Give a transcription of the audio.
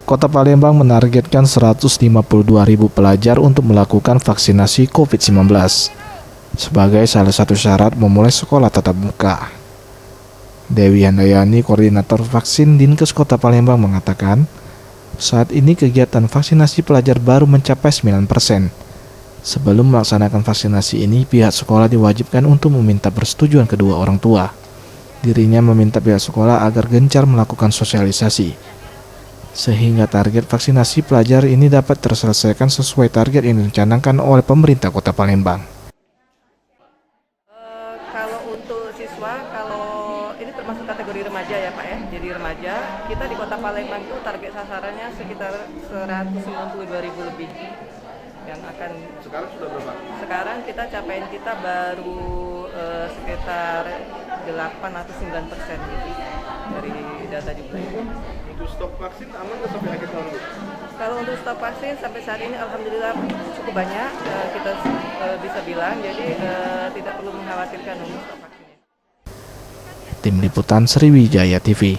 Kota Palembang menargetkan 152.000 pelajar untuk melakukan vaksinasi COVID-19 sebagai salah satu syarat memulai sekolah tatap muka. Dewi Handayani, Koordinator Vaksin Dinkes Kota Palembang mengatakan, saat ini kegiatan vaksinasi pelajar baru mencapai 9%. Sebelum melaksanakan vaksinasi ini, pihak sekolah diwajibkan untuk meminta persetujuan kedua orang tua. Dirinya meminta pihak sekolah agar gencar melakukan sosialisasi, sehingga target vaksinasi pelajar ini dapat terselesaikan sesuai target yang direncanakan oleh pemerintah Kota Palembang. Kalau untuk siswa, kalau ini termasuk kategori remaja ya Pak ya, jadi remaja, kita di Kota Palembang itu target sasarannya sekitar 192.000 lebih yang akan. Sekarang sudah berapa? Sekarang kita baru sekitar 8 atau 9% gitu dari data jumlah itu. Untuk stok vaksin aman nggak sampai akhir tahun? Kalau untuk stok vaksin sampai saat ini alhamdulillah cukup banyak, kita bisa bilang, jadi tidak perlu mengkhawatirkan untuk stok vaksinnya. Tim Liputan Sriwijaya TV.